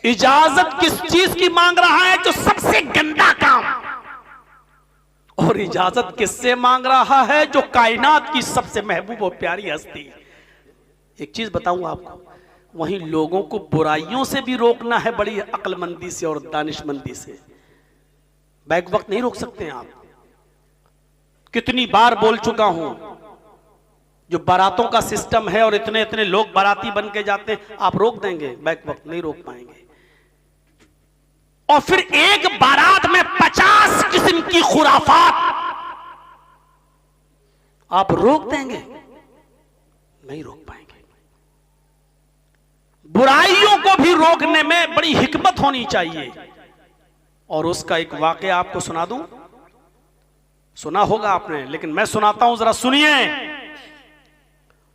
इजाजत किस चीज की मांग रहा है? जो सबसे गंदा काम। और इजाजत किससे मांग रहा है? जो कायनात की सबसे महबूब और प्यारी हस्ती। एक चीज बताऊं आपको, वहीं लोगों को बुराइयों से भी रोकना है बड़ी अक्लमंदी से और दानिशमंदी से। बैक वक्त नहीं रोक सकते हैं आप। कितनी बार बोल चुका हूं, जो बारातों का सिस्टम है और इतने इतने लोग बाराती बन के जाते हैं, आप रोक देंगे? बैक वक्त नहीं रोक पाएंगे। और फिर एक बारात में 50 किस्म की खुराफात, आप रोक देंगे? नहीं रोक पाएंगे। बुराइयों को भी रोकने में बड़ी हिकमत होनी चाहिए। और उसका एक वाकया आपको सुना दूं, सुना होगा आपने, लेकिन मैं सुनाता हूं, जरा सुनिए।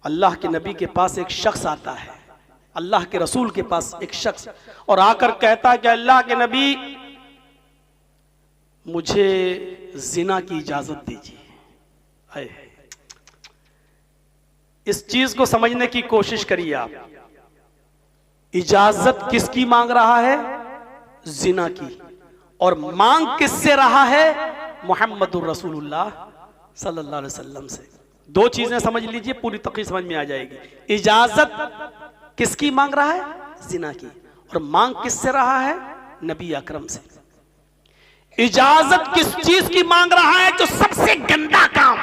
अल्लाह के नबी के पास एक शख्स आता है, अल्लाह के रसूल के पास एक शख्स, और आकर कहता है कि अल्लाह के नबी, मुझे जिना की इजाजत दीजिए। इस चीज को समझने की कोशिश करिए आप। इजाजत किसकी मांग रहा है? जिना की। और मांग किससे रहा है? मुहम्मदुर रसूलुल्लाह सल्लल्लाहु अलैहि वसल्लम से। दो चीजें समझ लीजिए, पूरी तकरीर समझ में आ जाएगी। इजाजत किसकी मांग रहा है? जिना की। और मांग किससे रहा है? नबी अकरम से। इजाजत किस चीज की मांग रहा है? जो सबसे गंदा काम।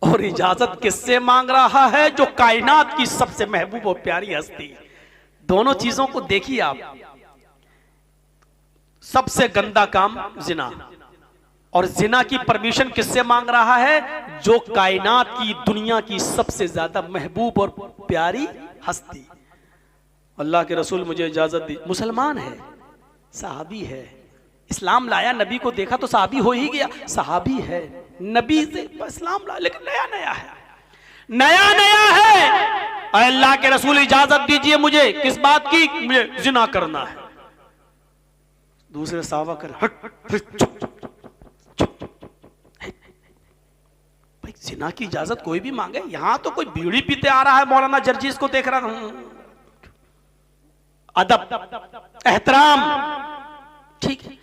और इजाजत किससे मांग रहा है? जो कायनात की सबसे महबूब और प्यारी हस्ती। दोनों चीजों को देखिए आप। सबसे गंदा काम जिना, और जिना की परमिशन किससे मांग रहा है? जो कायनात की, दुनिया की सबसे ज्यादा महबूब और प्यारी हस्ती। अल्लाह के रसूल, मुझे इजाजत दी। मुसलमान है, सहाबी है, इस्लाम लाया, नबी को देखा तो सहाबी हो ही गया। सहाबी है, नबी से इस्लाम लाया, लेकिन नया नया है, नया नया है। अल्लाह के रसूल, इजाजत दीजिए मुझे। किस बात की? मुझे जिना करना है। दूसरे साहबा कर, हट, चुप, भाई जिना की इजाजत कोई भी मांगे? यहां तो कोई बीड़ी पीते आ रहा है, मौलाना जर्जीस को देख रहा हूं। अदब, एहतराम, ठीक है।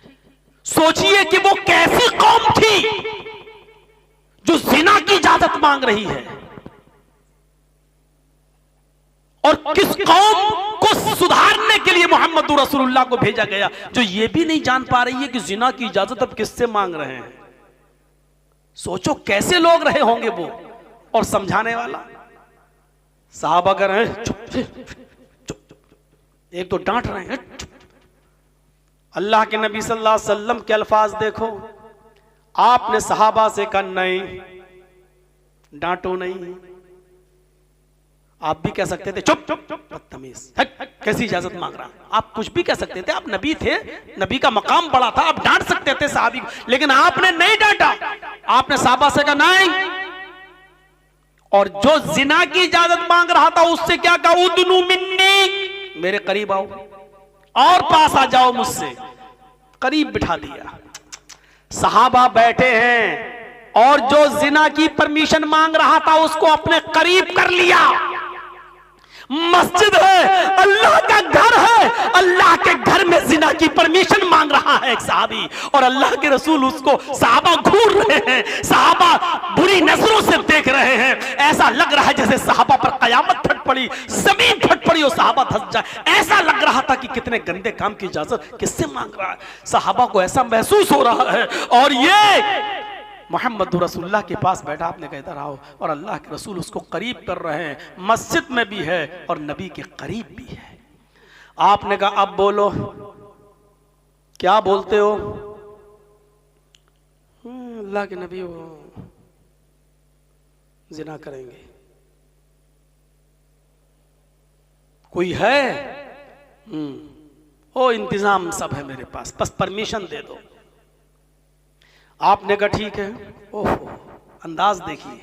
सोचिए कि वो कैसी कौम थी जो जिना की इजाजत मांग रही है, और किस कौम को सुधारने के लिए मोहम्मद रसूलुल्लाह को भेजा गया, जो ये भी नहीं जान पा रही है कि जिना की इजाजत अब किससे मांग रहे हैं। सोचो कैसे लोग रहे होंगे वो। और समझाने वाला साहबा कर रहे हैं, चुप चुप, एक तो डांट रहे हैं, चुप। अल्लाह के नबी सल्लल्लाहु अलैहि वसल्लम के अल्फाज देखो। आपने सहाबा से कहा, नहीं डांटो नहीं। आप भी कह सकते थे, चुप चुप चुप, बदतमीज, कैसी इजाजत मांग रहा। आप कुछ भी कह सकते थे, आप नबी थे, नबी का मकाम बड़ा था, आप डांट सकते थे साहबी को, लेकिन आपने नहीं डांटा। आपने साहबा से कहा नहीं। और जो जिना की इजाजत मांग रहा था उससे क्या कहा? उदनु मिन्नी, मेरे करीब आओ और पास आ जाओ मुझसे। करीब बिठा दिया। सहाबा बैठे हैं और जो जिना की परमिशन मांग रहा था उसको अपने करीब कर लिया। मस्जिद है, अल्लाह का घर है, अल्लाह के घर में जिना की परमिशन मांग रहा है एक सहाबी, और अल्लाह के रसूल उसको, सहाबा घूर रहे हैं, सहाबा बुरी नजरों से देख रहे हैं। ऐसा लग रहा है जैसे सहाबा पर कयामत फट पड़ी, जमीन फट पड़ी और सहाबा धंस जाए। ऐसा लग रहा था कि कितने गंदे काम की इजाजत किससे मांग रहा है। सहाबा को ऐसा महसूस हो रहा है। और ये मोहम्मद रसूलुल्लाह के पास बैठा, आपने कहता रहा, और अल्लाह के रसूल उसको करीब कर रहे हैं। मस्जिद में भी है और नबी के करीब भी है। आपने कहा, अब बोलो क्या बोलते हो? अल्लाह के नबी वो जिना करेंगे। कोई है? ओ इंतजाम सब है मेरे पास, बस परमिशन दे दो। आपने कहा ठीक है। ओहो, अंदाज देखिए।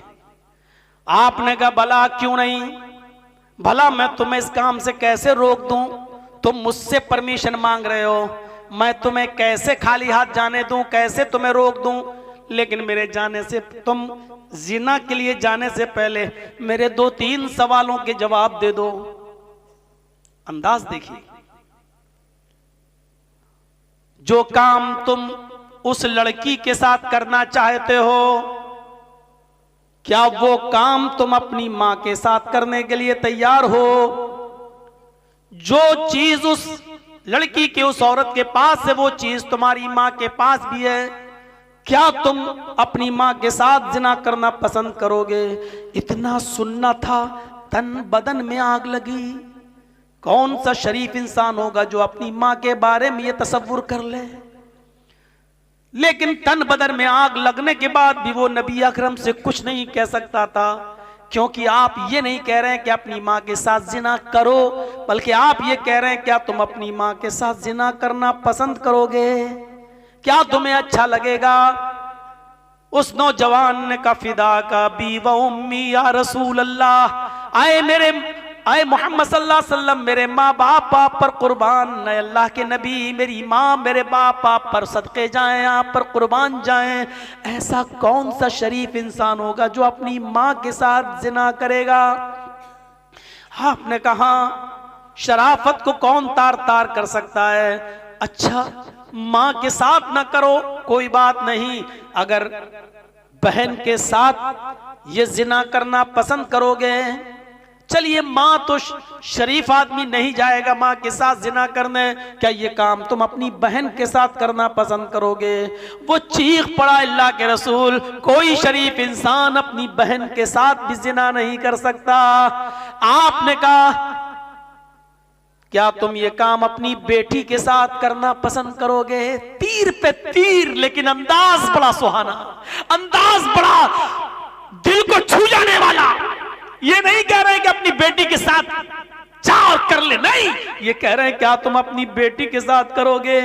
आपने कहा भला क्यों नहीं? भला मैं तुम्हें इस काम से कैसे रोक दूं? तुम मुझसे परमिशन मांग रहे हो, मैं तुम्हें कैसे खाली हाथ जाने दूं, कैसे तुम्हें रोक दूं? लेकिन मेरे जाने से, तुम जिना के लिए जाने से पहले मेरे 2-3 सवालों के जवाब दे दो। अंदाज देखिए। जो काम तुम उस लड़की के साथ करना चाहते हो, क्या वो काम तुम अपनी मां के साथ करने के लिए तैयार हो? जो चीज उस लड़की के, उस औरत के पास है, वो चीज तुम्हारी मां के पास भी है। क्या तुम अपनी मां के साथ जिना करना पसंद करोगे? इतना सुनना था, तन बदन में आग लगी। कौन सा शरीफ इंसान होगा जो अपनी मां के बारे में ये तसव्वुर कर ले? लेकिन तन बदन में आग लगने के बाद भी वो नबी अकरम से कुछ नहीं कह सकता था, क्योंकि आप ये नहीं कह रहे हैं कि अपनी मां के साथ जिना करो, बल्कि आप ये कह रहे हैं क्या तुम अपनी मां के साथ जिना करना पसंद करोगे? क्या तुम्हें अच्छा लगेगा? उस नौजवान ने कहा, फिदा का बी व उम्मी या रसूल अल्लाह, आए मोहम्मद सल्लल्लाहु अलैहि वसल्लम, मेरे माँ बाप आप पर कुर्बान न, अल्लाह के नबी, मेरी माँ मेरे बाप आप पर सदके जाएं, आप पर कुर्बान जाएं। ऐसा कौन सा शरीफ इंसान होगा जो अपनी माँ के साथ जिना करेगा? आपने कहा, शराफत को कौन तार तार कर सकता है? अच्छा, माँ के साथ ना करो, कोई बात नहीं, अगर बहन के साथ ये जिना करना पसंद करोगे, चलिए माँ तो शरीफ आदमी नहीं जाएगा माँ के साथ जिना करने, क्या ये काम तुम अपनी बहन के साथ करना पसंद करोगे? वो चीख पड़ा, अल्लाह के रसूल, कोई शरीफ इंसान अपनी बहन के साथ भी जिना नहीं कर सकता। आपने कहा, क्या तुम ये काम अपनी बेटी के साथ करना पसंद करोगे? तीर पे तीर, लेकिन अंदाज बड़ा सुहाना, अंदाज बड़ा दिल को छू जाने वाला। ये नहीं कह रहे कि अपनी बेटी के साथ चाह कर ले, नहीं, ये कह रहे हैं क्या तुम अपनी बेटी के साथ करोगे?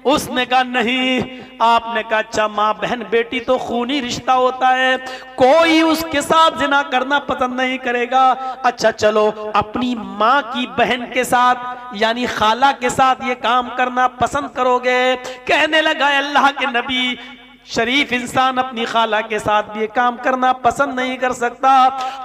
उसने कहा नहीं। आपने कहा, अच्छा, माँ बहन बेटी तो खूनी रिश्ता होता है, कोई उसके साथ जिना करना पसंद नहीं करेगा। अच्छा चलो, अपनी माँ की बहन के साथ यानी खाला के साथ ये काम करना पसंद करोगे? कहने लगा, अल्लाह के नबी, शरीफ इंसान अपनी खाला के साथ भी ये काम करना पसंद नहीं कर सकता।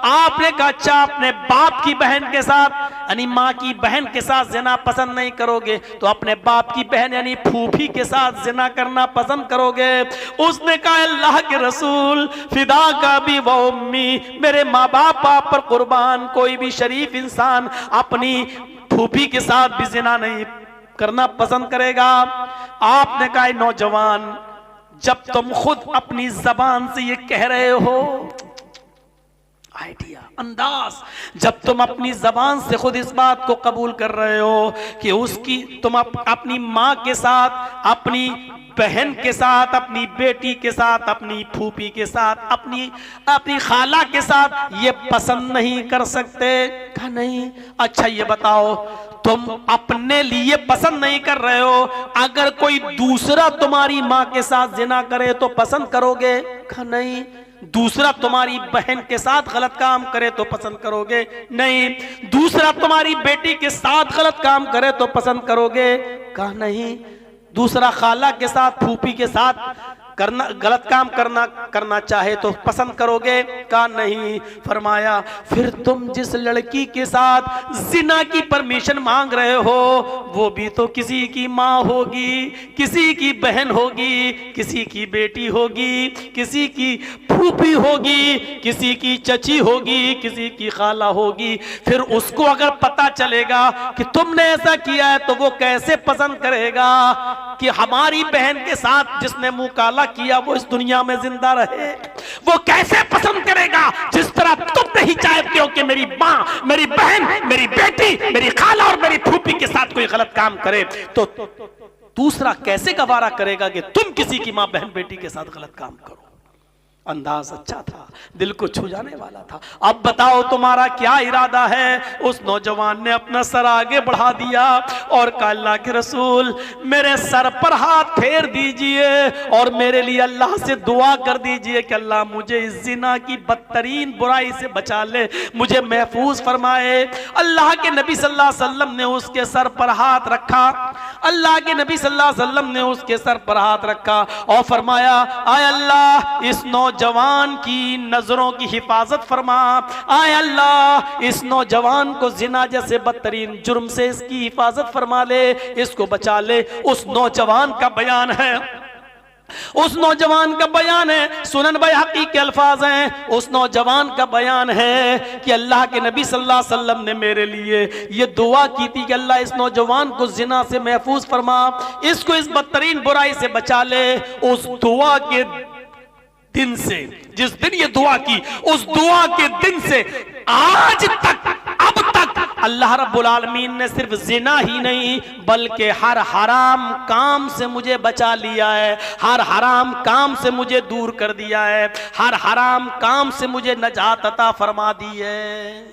आपने कहा, अच्छा, अपने बाप की बहन के साथ यानी माँ की बहन के साथ जिना पसंद नहीं करोगे, तो अपने बाप की बहन यानी फूफी के साथ जिना करना पसंद करोगे? उसने कहा, अल्लाह के रसूल, फिदा का भी वो उम्मी, मेरे माँ बाप आप पर कुर्बान, कोई भी शरीफ इंसान अपनी फूफी के साथ भी जिना नहीं करना पसंद करेगा। आपने कहा, नौजवान, जब तुम खुद अपनी जबान से ये कह रहे हो, आइडिया, अंदाज, जब तुम अपनी जबान से खुद इस बात को कबूल कर रहे हो कि उसकी तुम अपनी माँ के साथ, अपनी बहन के साथ, अपनी बेटी के साथ, अपनी फूफी के साथ, अपनी खाला के साथ ये पसंद नहीं कर सकते? कहा नहीं। अच्छा ये बताओ, तुम अपने लिए पसंद नहीं कर रहे हो, अगर कोई दूसरा तुम्हारी माँ के साथ जिना करे तो पसंद करोगे? कहा नहीं। दूसरा तुम्हारी बहन के साथ गलत काम करे तो पसंद करोगे? नहीं। दूसरा तुम्हारी बेटी के साथ गलत काम करे तो पसंद करोगे? कहा नहीं। दूसरा खाला के साथ, फूफी के साथ करना, गलत काम करना चाहे तो पसंद करोगे? कहा नहीं। फरमाया, फिर तुम जिस लड़की के साथ जिना की परमिशन मांग रहे हो, वो भी तो किसी की माँ होगी, किसी की बहन होगी, किसी की बेटी होगी, किसी की फूफी होगी, किसी की चची होगी, किसी की खाला होगी। फिर उसको अगर पता चलेगा कि तुमने ऐसा किया है, तो वो कैसे पसंद करेगा कि हमारी बहन के साथ जिसने मुंह काला किया वो इस दुनिया में जिंदा रहे? वो कैसे पसंद करेगा जिस तरह तुम नहीं चाहते हो कि मेरी माँ, मेरी बहन, मेरी बेटी, मेरी खाला और मेरी फूफी के साथ कोई गलत काम करे, तो दूसरा कैसे गवारा करेगा कि तुम किसी की माँ, बहन, बेटी के साथ गलत काम करो? अंदाज अच्छा था, दिल को छू जाने वाला था। अब बताओ तुम्हारा क्या इरादा है? उस नौजवान ने अपना सर आगे बढ़ा दिया और कहा, अल्लाह के रसूल, मेरे सर पर हाथ फेर दीजिए और मेरे लिए अल्लाह से दुआ कर दीजिए कि अल्लाह मुझे इस जिना की बदतरीन बुराई से बचा ले, मुझे महफूज फरमाए। अल्लाह के नबी सल्लल्लाहु अलैहि वसल्लम ने उसके सर पर हाथ रखा। अल्लाह के नबी सल्लल्लाहु अलैहि वसल्लम ने उसके सर पर हाथ रखा और फरमाया, आय अल्लाह इस नौजवान की नजरों की हिफाजत फरमा, आय अल्लाह इस नौजवान को जिना जैसे बदतरीन जुर्म से इसकी हिफाजत फरमा ले, इसको बचा ले। उस नौजवान का बयान है, उस नौजवान का बयान है, सुनन बैहक़ी के अल्फाज हैं, उस नौजवान का बयान है कि अल्लाह के नबी सल्लल्लाहु अलैहि वसल्लम ने मेरे लिए ये दुआ की थी कि अल्लाह इस नौजवान को जिना से महफूज फरमा, इसको इस बदतरीन बुराई से बचा ले। उस दुआ के दिन से, जिस दिन ये दुआ की, उस दुआ के दिन से आज तक, अब तक अल्लाह रब्बुल आलमीन ने सिर्फ जिना ही नहीं बल्कि हर हराम काम से मुझे बचा लिया है, हर हराम काम से मुझे दूर कर दिया है, हर हराम काम से मुझे नजात अता फरमा दी है।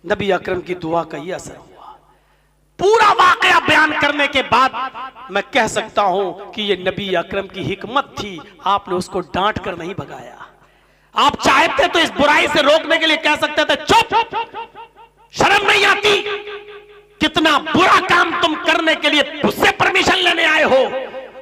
नबी अकरम की दुआ का यह असर हुआ। पूरा वाकया बयान करने के बाद मैं कह सकता हूं कि यह नबी अकरम की हिकमत थी, आपने उसको डांट कर नहीं भगाया। आप चाहते तो इस बुराई से रोकने के लिए कह सकते थे, चुप, शर्म नहीं आती, कितना बुरा काम तुम करने के लिए मुझसे परमिशन लेने आए हो।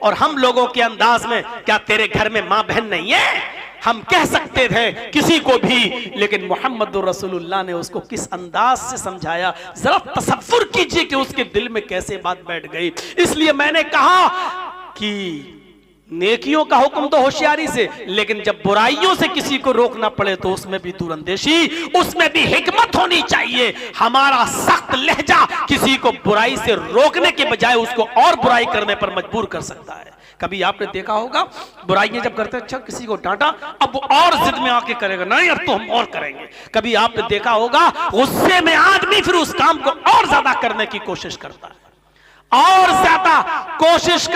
और हम लोगों के अंदाज में, क्या तेरे घर में मां बहन नहीं है, हम कह सकते थे किसी को भी, लेकिन मोहम्मद रसूलुल्लाह ने उसको किस अंदाज से समझाया, जरा तसव्वुर कीजिए कि उसके दिल में कैसे बात बैठ गई। इसलिए मैंने कहा कि नेकियों का हुक्म तो होशियारी से, लेकिन जब बुराइयों से किसी को रोकना पड़े तो उसमें भी दूरअंदेशी, उसमें भी हिकमत होनी चाहिए। हमारा सख्त लहजा किसी को बुराई से रोकने के बजाय उसको और बुराई करने पर मजबूर कर सकता है। कभी आपने देखा होगा बुराइयां जब करते हैं, अच्छा किसी को डांटा, अब और जिद में आके करेगा, नहीं अब तो हम और करेंगे। कभी आपने देखा होगा गुस्से में आदमी फिर उस काम को और ज्यादा करने की कोशिश करता है, और ज्यादा कोशिश